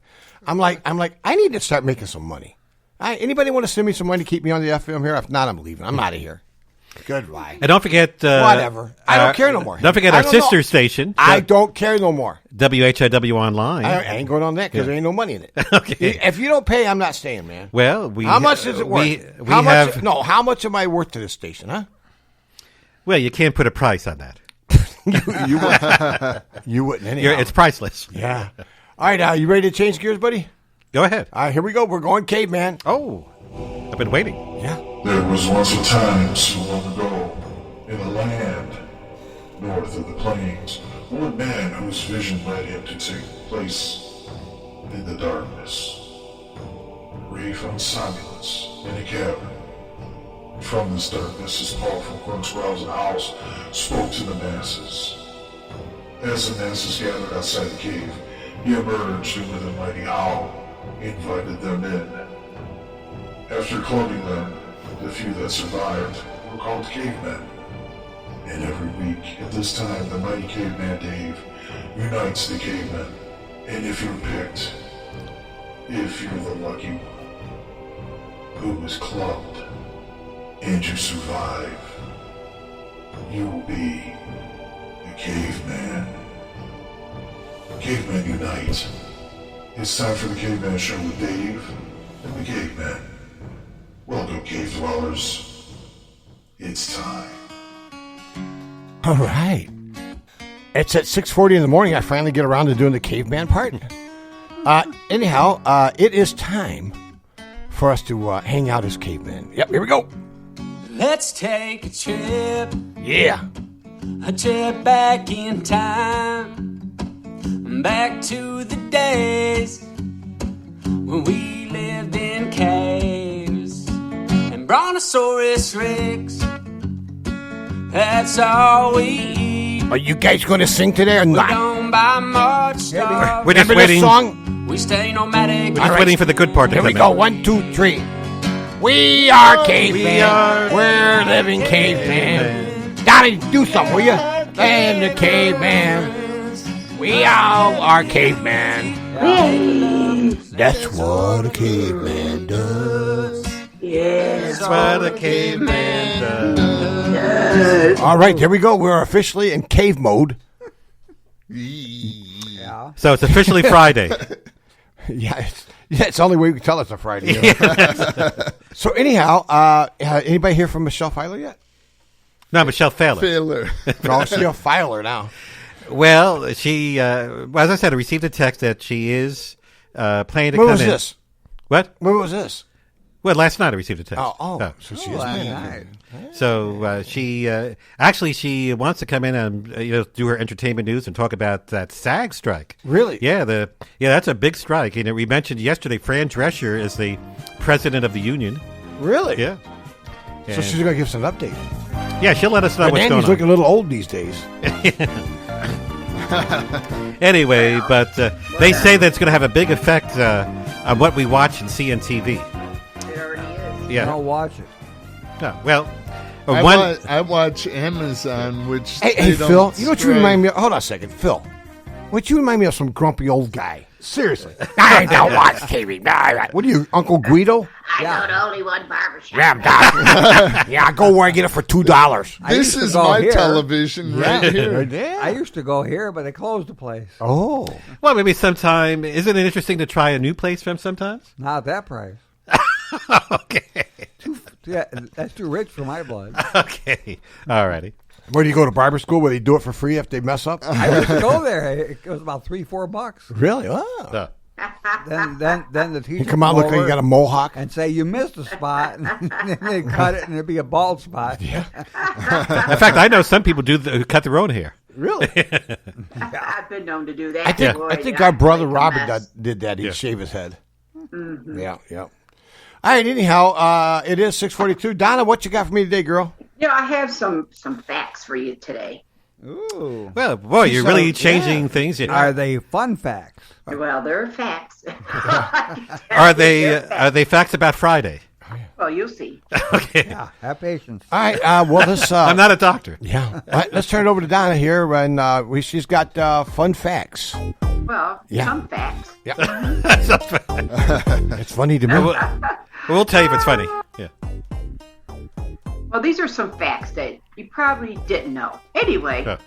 I'm like, I need to start making some money. Anybody want to send me some money to keep me on the FM here? If not, I'm leaving. I'm out of here. Goodbye. And don't forget... whatever. I don't care no more. Don't forget our sister station. I don't care no more. WHIW Online. I ain't going on that because there ain't no money in it. Okay. If you don't pay, I'm not staying, man. Well, how much is it worth? How much am I worth to this station, huh? Well, you can't put a price on that. you wouldn't. You wouldn't anyhow. It's priceless. Yeah. All right, you ready to change gears, buddy? Go ahead. All right, here we go. We're going caveman. Oh, I've been waiting. Yeah. There was once a time so long ago, in a land north of the plains, one man whose vision led him to take place in the darkness, where he found silence in a cabin. From this darkness, his powerful grunts, growls, and howls spoke to the masses. As the masses gathered outside the cave, he emerged and with a mighty howl, invited them in. After clubbing them, the few that survived were called cavemen. And every week at this time, the mighty caveman Dave unites the cavemen. And if you're picked, if you're the lucky one who is clubbed and you survive, you will be a caveman. Cavemen unite. It's time for the Caveman Show with Dave and the Caveman. Welcome, cave dwellers. It's time. All right. It's at 6:40 in the morning. I finally get around to doing the caveman part. Anyhow, it is time for us to hang out as cavemen. Yep, here we go. Let's take a trip. Yeah. A trip back in time. Back to the days when we lived in caves and Brontosaurus Rex. That's all we eat. Are you guys going to sing today or We not? don't buy much stuff. We're just Remember waiting. this song? We stay nomadic. We're just waiting for the good part to Here come we go. in. 1, 2, 3. We are cavemen. We're living cavemen. Donnie, do something, will you? And the caveman. We all are cavemen. That's what a caveman does. Yes. That's what a caveman does. All right, there we go. We're officially in cave mode. Yeah. So it's officially Friday. Yeah, it's the only way we can tell it's a Friday. You know? So anyhow, anybody hear from Michelle Filer yet? No, Michelle Filer. No, she's a filer now. Well, she, as I said, I received a text that she is planning to When come was in. this? What? When was this? Well, last night I received a text. So she is planning. So she actually she wants to come in and do her entertainment news and talk about that SAG strike. Really? Yeah, that's a big strike. We mentioned yesterday Fran Drescher is the president of the union. Really? Yeah. So she's going to give us an update. Yeah, she'll let us know what's going Andy's on. looking a little old these days. Anyway, but they say that it's going to have a big effect on what we watch and see on TV. It already is. Yeah. Don't watch it. No, well, I watch Amazon, which Hey, they Phil, don't you know what you strike. remind me of? Hold on a second. Phil, what you remind me of some grumpy old guy. Seriously. I don't watch TV. What are you, Uncle Guido? I know the only one barbershop. Yeah, go where I get it for $2. This is my television right here. I used to go here, but they closed the place. Oh. Well, maybe sometime. Isn't it interesting to try a new place from sometimes? Not at that price. Okay. Yeah, that's too rich for my blood. Okay. All righty. Where do you go to barber school where they do it for free if they mess up? I used to go there. It was about $3-4. Really? Oh. Then the teacher You come out looking like you got a mohawk and say you missed a spot, and then they cut it and it'd be a bald spot. In fact, I know some people who cut their own hair. Really? I've been known to do that. I think our brother Robert did that. He'd shave his head. Mm-hmm. Yeah. All right. Anyhow, it is 6:42. Donna, what you got for me today, girl? Yeah, I have some facts for you today. Ooh. Well, boy, you're really changing things. Are they fun facts? Well, they're facts. Are they facts about Friday? Well, you'll see. Okay. Yeah, have patience. All right. Well, this. I'm not a doctor. Yeah. All right, let's turn it over to Donna here, and she's got fun facts. Well, some facts. Yeah. It's funny to me. We'll tell you if it's funny. Yeah. Well, these are some facts that you probably didn't know. Anyway,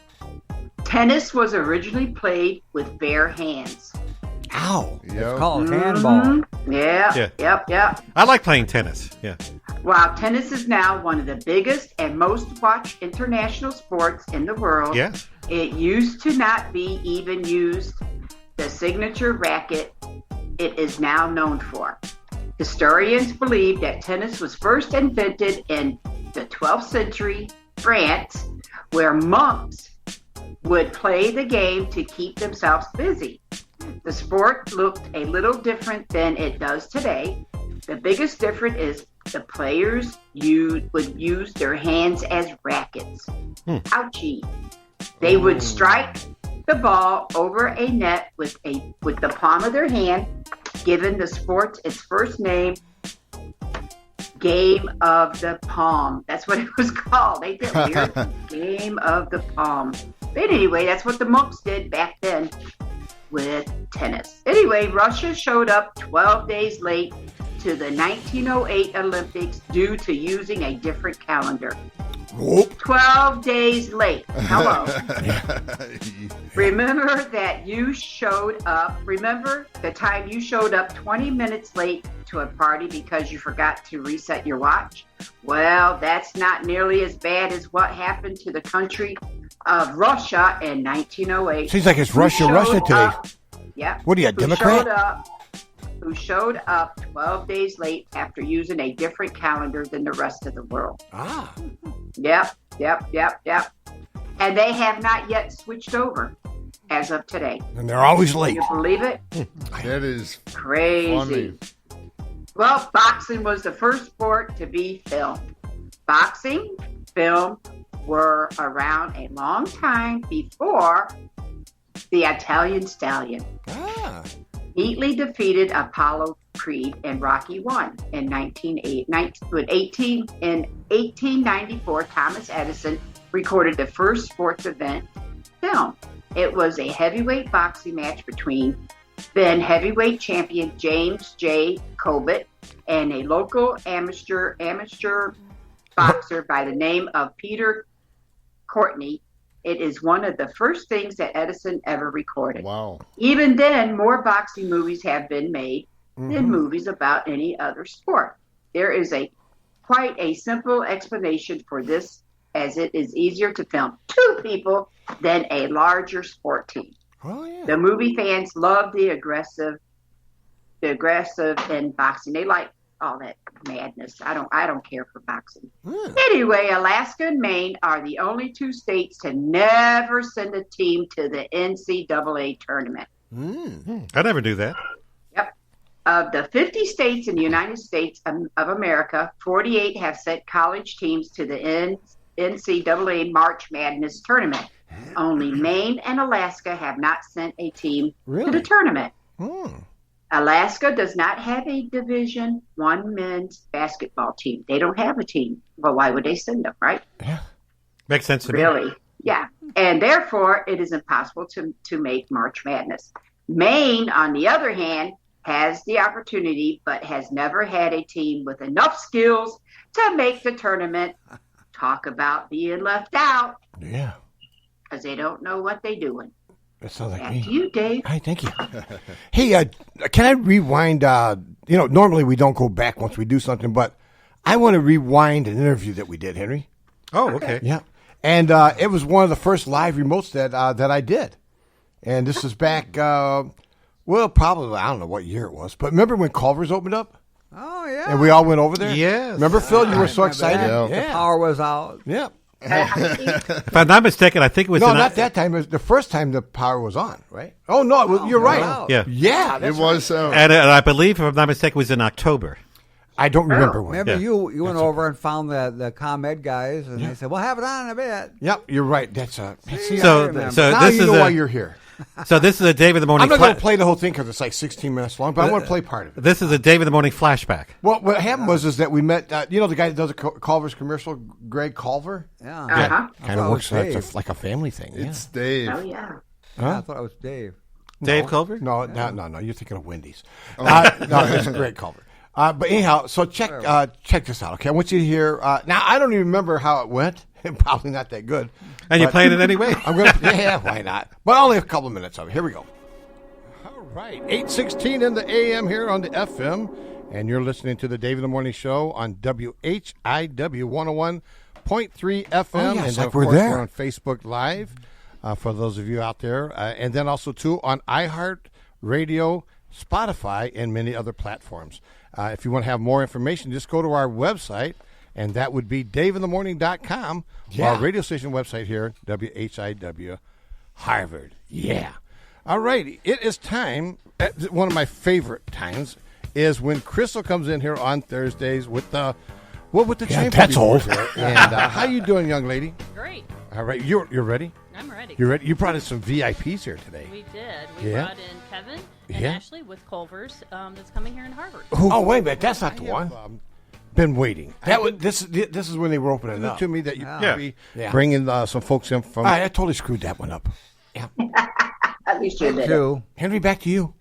tennis was originally played with bare hands. Ow. It's called handball. Mm-hmm. Yeah. Yep. I like playing tennis. Yeah. While tennis is now one of the biggest and most watched international sports in the world, Yes. it used to not be even used the signature racket it is now known for. Historians believe that tennis was first invented in the 12th century France, where monks would play the game to keep themselves busy. The sport looked a little different than it does today. The biggest difference is the players would use their hands as rackets. Ouchie. They would strike the ball over a net with the palm of their hand, giving the sport its first name, Game of the Palm. That's what it was called. They did weird. Game of the Palm. But anyway, that's what the monks did back then with tennis. Anyway, Russia showed up 12 days late to the 1908 Olympics due to using a different calendar. 12 days late. Hello. Remember that you showed up. Remember the time you showed up 20 minutes late to a party because you forgot to reset your watch? Well, that's not nearly as bad as what happened to the country of Russia in 1908. Seems like it's Russia today. Yep. What are you, a Democrat? Who showed up 12 days late after using a different calendar than the rest of the world. Ah. Yep. And they have not yet switched over as of today. And they're always late. Can you believe it? That is crazy. Funny. Well, boxing was the first sport to be filmed. Boxing, film were around a long time before the Italian Stallion. Neatly defeated Apollo Creed and Rocky I in 1894. Thomas Edison recorded the first sports event film. It was a heavyweight boxing match between then heavyweight champion James J. Cobbett and a local amateur boxer by the name of Peter Courtney. It is one of the first things that Edison ever recorded. Wow. Even then, more boxing movies have been made than movies about any other sport. There is quite a simple explanation for this, as it is easier to film two people than a larger sport team. Oh, yeah. The movie fans love the aggressive in boxing. They like all that madness. I don't care for boxing. Anyway, Alaska and Maine are the only two states to never send a team to the NCAA tournament. I never do that. Yep. Of the 50 states in the United States of America, 48 have sent college teams to the NCAA March Madness tournament. Only Maine and Alaska have not sent a team to the tournament. Alaska does not have a Division I men's basketball team. They don't have a team. Well, why would they send them, right? Yeah. Makes sense to me. Really? Yeah. And therefore, it is impossible to make March Madness. Maine, on the other hand, has the opportunity but has never had a team with enough skills to make the tournament. Talk about being left out. Yeah. Because they don't know what they're doing. That sounds like Back me. to you, Dave. Hi, thank you. Hey, can I rewind? Normally we don't go back once we do something, but I want to rewind an interview that we did, Henry. Oh, okay. Yeah. And it was one of the first live remotes that I did. And this is back, probably, I don't know what year it was. But remember when Culver's opened up? Oh, yeah. And we all went over there? Yes. Remember, Phil? You were so excited? The power was out. Yeah. If I'm not mistaken, I think it was not that time. It was the first time the power was on, right? Oh, no, you're right. Wow. Yeah. Yeah. It was. And I believe, if I'm not mistaken, it was in October. I don't remember when. Remember, Yeah. you went over and found the ComEd guys, and they said, "We'll have it on in a bit." Yep, you're right. That's So now this you is know a, why you're here. So this is a Dave in the Morning. I'm not going to play the whole thing because it's like 16 minutes long, but I want to play part of it. This is a Dave in the Morning flashback. Well, what happened was that we met. The guy that does a Culver's commercial, Greg Culver. Yeah, Kind of works like a family thing. It's Dave. Oh, yeah. I thought it was Dave. Dave Culver? No. You're thinking of Wendy's. No, it's Greg Culver. But anyhow, so check this out, okay? I want you to hear. Now, I don't even remember how it went. Probably not that good. And you're playing it anyway? I'm going to. Yeah, why not? But only a couple of minutes of it. Here we go. All right, 8:16 in the AM here on the FM, and you're listening to the Dave in the Morning Show on WHIW 101.3 FM, yes, and like of we're course there. we're on Facebook Live for those of you out there, and then also too on iHeart Radio, Spotify, and many other platforms. If you want to have more information, just go to our website, and that would be daveinthemorning.com, our radio station website here, WHIW Harvard. Yeah. All right. It is time. One of my favorite times is when Crystal comes in here on Thursdays with the chamber that's report old. here. And how you doing, young lady? Great. All right. You're ready? I'm ready. You're ready? You brought in some VIPs here today. We did. We Yeah. brought in Kevin and Yeah. Ashley with Culver's that's coming here in Harvard. Oh, wait a minute. That's not the one. Been waiting. This is when they were opening up. To me that you be bringing some folks in from. I totally screwed that one up. Yeah. At least you did it. Henry, back to you.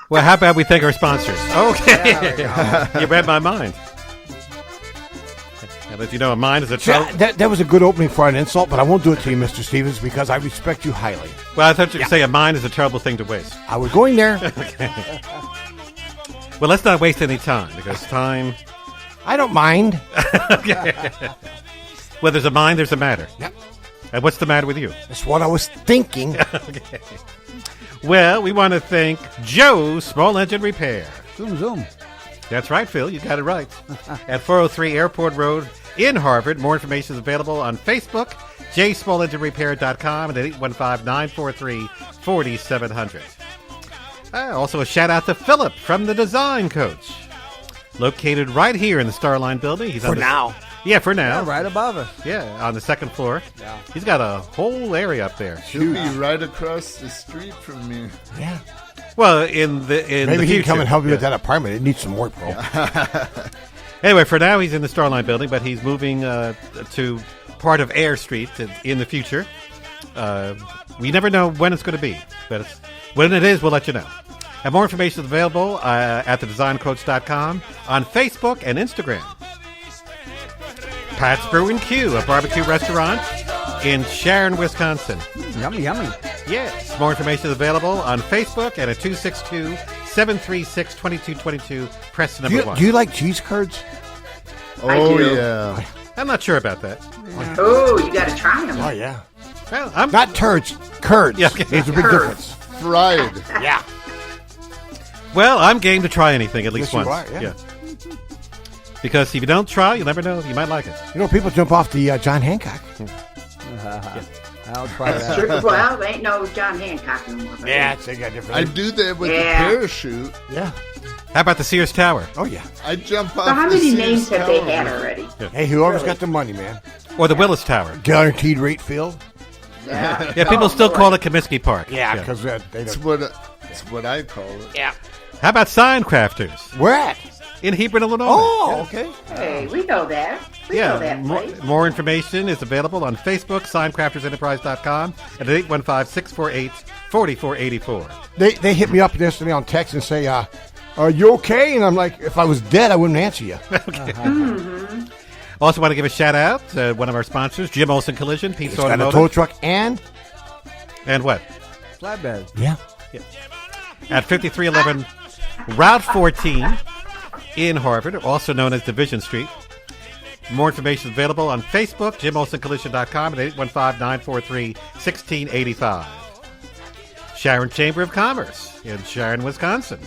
Well, how about we thank our sponsors? Okay. You read my mind. Now that you know a mind is a trouble. That was a good opening for an insult, but I won't do it to you, Mr. Stevens, because I respect you highly. Well, I thought you were saying a mind is a terrible thing to waste. I was going there. Okay. Well, let's not waste any time, because time... I don't mind. Okay. Well, there's a mind, there's a matter. Yep. And what's the matter with you? That's what I was thinking. Okay. Well, we want to thank Joe Small Engine Repair. Zoom, zoom. That's right, Phil. You got it right. At 403 Airport Road in Harvard. More information is available on Facebook, jsmallenginerepair.com, and at 815-943-4700. Also, a shout-out to Philip from the Design Coach. Located right here in the Starline building. He's For now. Yeah, for now. Yeah, right above us. Yeah, on the second floor. Yeah. He's got a whole area up there. He'll be right across the street from me. Yeah. Well, in the Maybe he future. can come and help you with that apartment. It needs some work, bro. Anyway, for now, he's in the Starline building, but he's moving to part of Air Street in the future. We never know when it's going to be, but when it is, we'll let you know. And more information is available at thedesigncoach.com, on Facebook and Instagram. Pat's Brew and Q, a barbecue restaurant in Sharon, Wisconsin. Yummy, yummy. Yes. More information is available on Facebook and at 262-736-2222. Press number 1. Do you like cheese curds? Oh, do. yeah. I'm not sure about that. Oh, you got to try them. Oh, yeah. Well, I'm Not turds, curds. Yeah, okay. There's a big difference. Fried. Yeah. Well, I'm game to try anything at least Yes, you once. are, yeah. Because if you don't try, you'll never know. You might like it. You know, people jump off the John Hancock. I'll try that. Sure, well, there ain't no John Hancock no more. Yeah, they got different. I do that with Yeah. the parachute. Yeah. How about the Sears Tower? Oh, yeah. I jump off So how the many Sears names have they Tower had with it. already? Hey, whoever's got the money, man. Or the Willis Tower? Guaranteed rate field. Yeah, Yeah, people Oh, still boy. call it Comiskey Park. Yeah, because they It's don't. what I call it. Yeah. How about Sign Crafters? Where at? in Hebron, Illinois. Oh, okay. Hey, we know that. We know that place. More information is available on Facebook, signcraftersenterprise.com, and at 815-648-4484. They hit me up yesterday on text and say, "Are you okay?" And I'm like, "If I was dead, I wouldn't answer you." Okay. Also want to give a shout out to one of our sponsors, Jim Olson Collision, Pete's It's got a Automotive. tow truck and what? Flatbed. Yeah. At 5311 Route 14 in Harvard, also known as Division Street. More information is available on Facebook, JimOlsonCollision.com, at 815-943-1685. Sharon Chamber of Commerce in Sharon, Wisconsin.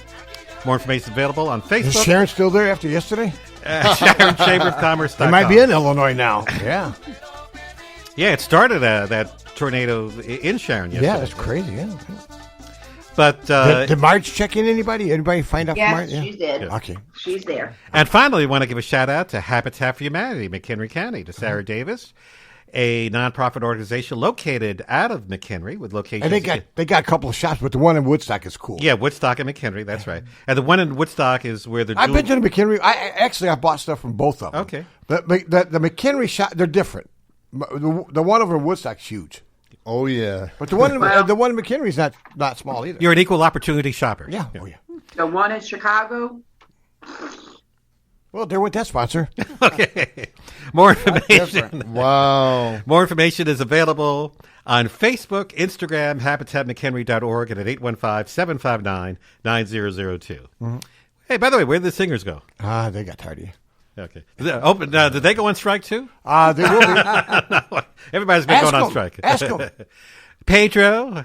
More information is available on Facebook. Is Sharon still there after yesterday? Sharon Chamber of Commerce. They might be in Illinois now. Yeah. Yeah, it started that tornado in Sharon yesterday. Yeah, that's crazy. Yeah. But did Marge check in anybody? Anybody find out from Marge? Yes, she's dead. Okay. She's there. And finally, we want to give a shout out to Habitat for Humanity, McHenry County, to Sarah Davis, a nonprofit organization located out of McHenry with locations. And they got a couple of shops, but the one in Woodstock is cool. Yeah, Woodstock and McHenry. That's right. And the one in Woodstock is where the I've been to the McHenry. I bought stuff from both of them. Okay. The McHenry shop, they're different. The one over in Woodstock's huge. Oh yeah, but the one in McHenry's not small either. You're an equal opportunity shopper. Yeah. Oh yeah. The one in Chicago. Well, they're with that sponsor. Okay. More information. Wow. More information is available on Facebook, Instagram, habitatmchenry.org, and at 815-759-9002. Mm-hmm. Hey, by the way, where did the singers go? They got tired of you. Okay. Did they go on strike too? They will be. No, everybody's been going on strike. Ask them. Pedro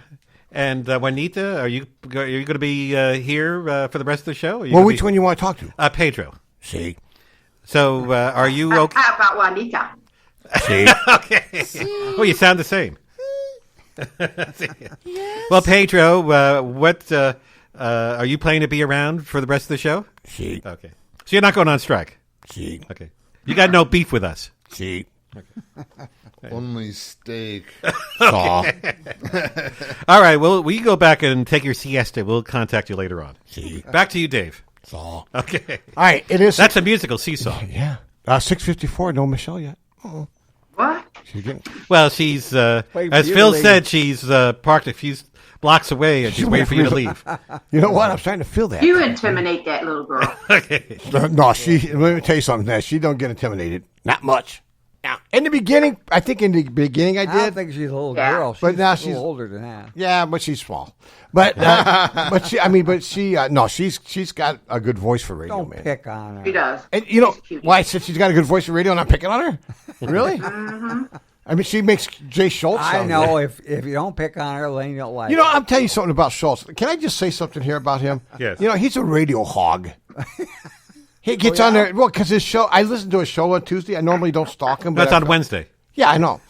and Juanita, are you going to be here for the rest of the show? Well, which one you want to talk to? Pedro. See. So, are you okay? How about Juanita? See. Okay. Oh, you sound the same. Yes. Well, Pedro, what are you planning to be around for the rest of the show? See. Okay. So you're not going on strike? See. Okay. You got no beef with us? See. Okay. Only steak. Okay. All right. Well, we go back and take your siesta. We'll contact you later on. See. Back to you, Dave. Saw. Okay. All right. It is. That's a musical seesaw. Yeah. 6:54. No Michelle yet. Uh-oh. What? She's getting. Well, she's as Phil said, she's parked a few blocks away and she's waiting for you to leave. You know what? I'm starting to feel that. You intimidate that little girl. Okay. No, let me tell you something. She don't get intimidated. Not much. Now, in the beginning, I think I did. I don't think she's a little girl. But now she's a little older than that. Yeah, but she's small. But she's got a good voice for radio, Don't man. pick on her. She does. And you know why I said she's got a good voice for radio and I'm picking on her? Really? Mm-hmm. I mean, she makes Jay Schultz I sound know good. if you don't pick on her, then you don't like You know, her. I'm telling you something about Schultz. Can I just say something here about him? Yes. You know, he's a radio hog. He gets on there. Well, because his show, I listen to his show on Tuesday. I normally don't stalk him. That's on Wednesday. Yeah, I know.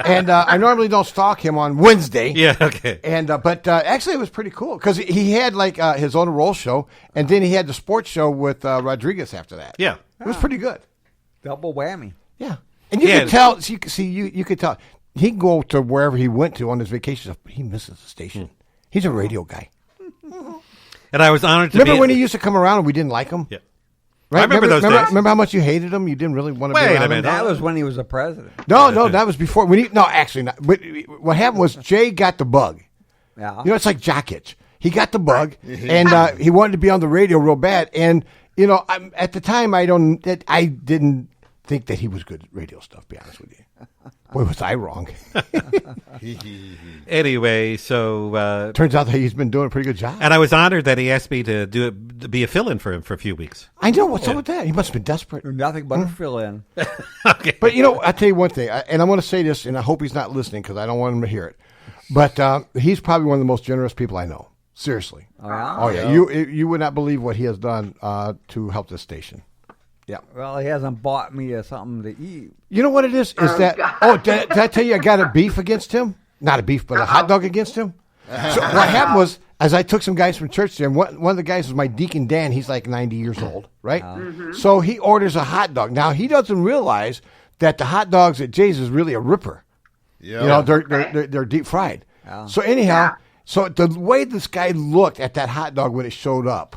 And I normally don't stalk him on Wednesday. Yeah, okay. And but actually, it was pretty cool because he had like his own roll show, and then he had the sports show with Rodriguez after that. Yeah, it was pretty good. Double whammy. Yeah, and you could tell. You could tell he can go to wherever he went to on his vacations. He misses the station. He's a radio guy. And I was honored to remember when he used to come around and we didn't like him. Yeah. Right? I remember those days. Remember how much you hated him? You didn't really want to be Wait around a minute. him? That was when he was a president. No, that was before. Actually not. But what happened was Jay got the bug. Yeah. You know, it's like Jock Itch. He got the bug, and he wanted to be on the radio real bad. And, you know, at the time, I didn't think that he was good at radio stuff, to be honest with you. Boy, was I wrong. Anyway, so turns out that he's been doing a pretty good job. And I was honored that he asked me to be a fill-in for him for a few weeks. I know. What's up with that? He must have been desperate. Nothing but a fill-in. Okay. But, you know, I'll tell you one thing, and I'm going to say this, and I hope he's not listening because I don't want him to hear it. But he's probably one of the most generous people I know. Seriously. Oh, yeah? Oh, yeah. You would not believe what he has done to help this station. Yeah. Well, he hasn't bought me something to eat. You know what it is? Did I tell you I got a beef against him? Not a beef, but a hot dog against him. So what happened was, as I took some guys from church there, and one of the guys was my deacon Dan. He's like 90 years old, right? So he orders a hot dog. Now he doesn't realize that the hot dogs at Jay's is really a ripper. Yeah. You know, they're deep fried. So anyhow, so the way this guy looked at that hot dog when it showed up,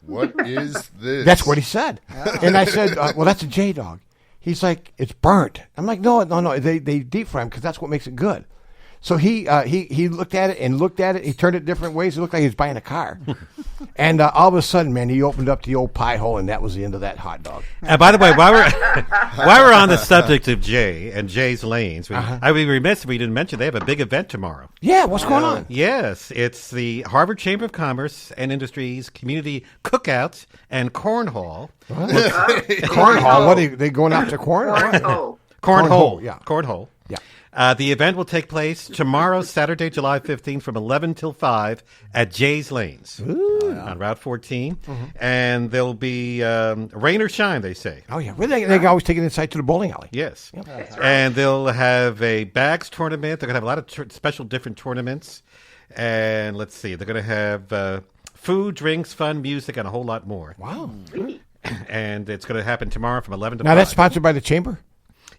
What is this? That's what he said. And I said, well, that's a J-Dog. He's like, it's burnt. I'm like, no. They deep fry them because that's what makes it good. So he looked at it and looked at it. He turned it different ways. It looked like he was buying a car. And all of a sudden, man, he opened up the old pie hole, and that was the end of that hot dog. And by the way, while we're on the subject of Jay and Jay's Lanes, I'd be remiss if we didn't mention they have a big event tomorrow. Yeah, what's going on? Yes, it's the Harvard Chamber of Commerce and Industries Community Cookouts and Cornhole. Cornhole? What are they going out to cornhole? Cornhole, yeah. Cornhole. Yeah. The event will take place tomorrow, Saturday, July 15th, from 11 till 5 at Jay's Lanes on Route 14. And there'll be rain or shine, they say. Oh, yeah. Well, they always take it inside to the bowling alley. Yes. Yep. And they'll have a bags tournament. They're going to have a lot of special different tournaments. And let's see, they're going to have food, drinks, fun, music, and a whole lot more. Wow. And it's going to happen tomorrow from 11 to 5. Now, that's sponsored by the Chamber?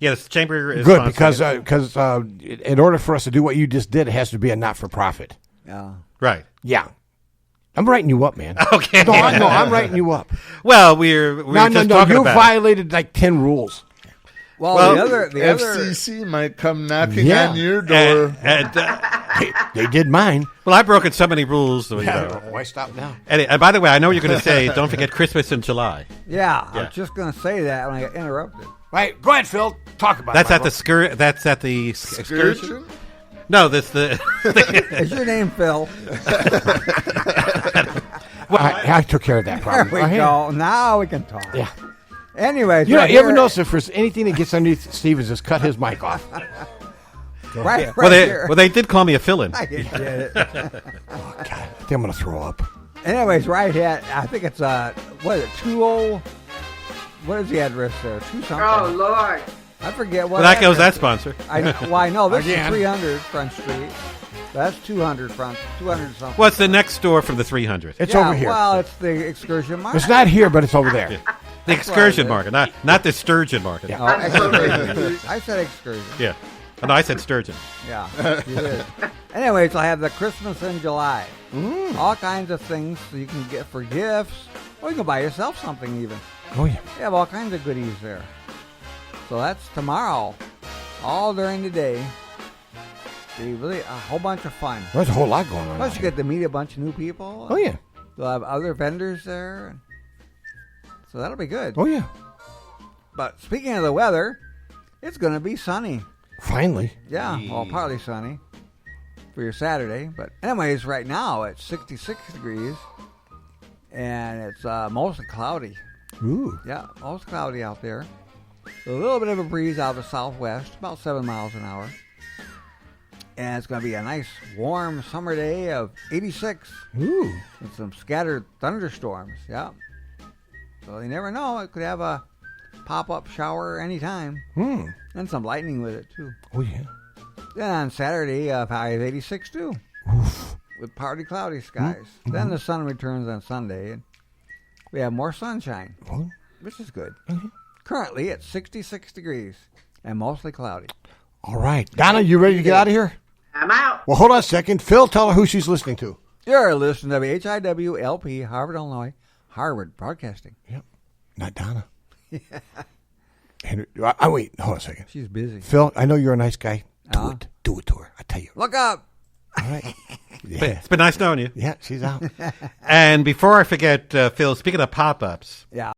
Yeah, the Chamber is good because in order for us to do what you just did, it has to be a not-for-profit. Yeah. Right. Yeah. I'm writing you up, man. Okay. No, I'm writing you up. Well, we're just talking you about violated like 10 rules. Well, the other FCC might come knocking on your door. They did mine. Well, I've broken so many rules. Why stop now? And by the way, I know you're going to say, don't forget Christmas in July. Yeah, I was just going to say that when I got interrupted. Right, go ahead, Phil. Talk about That's it. That's at the excursion. No, that's the. Is your name Phil? I took care of that problem. There we go. Now we can talk. Yeah. Anyways, you ever notice if there's anything that gets underneath Stevens, just cut his mic off. Right. Well, they did call me a fill-in. I get it. Oh God, I think I'm gonna throw up. Anyways, right here, I think it's what is it? 20. What is the address there? 2 something. Oh Lord. I forget what. Well, that goes that sponsor. I know this is 300 Front Street. That's 200 Front. 200 something. What's the next store from the 300? It's over here. Well, it's the Excursion Market. It's not here, but it's over there. Yeah. The Excursion Market, not the Sturgeon Market. Yeah. Oh, I said Excursion. Yeah. Oh, no, I said Sturgeon. Yeah, you did. Anyways, I have the Christmas in July. All kinds of things that you can get for gifts. Or you can buy yourself something even. Oh, yeah. They have all kinds of goodies there. So that's tomorrow. All during the day. Be really a whole bunch of fun. There's a whole lot going on. Plus, you get to meet a bunch of new people. Oh, yeah. They'll have other vendors there. So that'll be good. Oh, yeah. But speaking of the weather, it's going to be sunny. Finally. Yeah, well, partly sunny for your Saturday. But anyways, right now it's 66 degrees, and it's mostly cloudy. Ooh. Yeah, most cloudy out there. So a little bit of a breeze out of the southwest, about 7 miles an hour. And it's going to be a nice, warm summer day of 86. Ooh. With some scattered thunderstorms, yeah. So you never know. It could have a pop-up shower anytime. And some lightning with it, too. Oh, yeah. Then on Saturday, high of 86, too. Oof. With partly cloudy skies. Then the sun returns on Sunday, and we have more sunshine, which is good. Currently, it's 66 degrees and mostly cloudy. All right. Donna, you ready to get out of here? I'm out. Well, hold on a second. Phil, tell her who she's listening to. You're listening to WHIW-LP, Harvard, Illinois, Harvard Broadcasting. Yep. Not Donna. Henry, wait, hold on a second. She's busy. Phil, I know you're a nice guy. Do it to her. I tell you. Look up. All right. Yeah. It's been nice knowing you. Yeah, she's out. And before I forget, Phil, speaking of pop-ups. Yeah.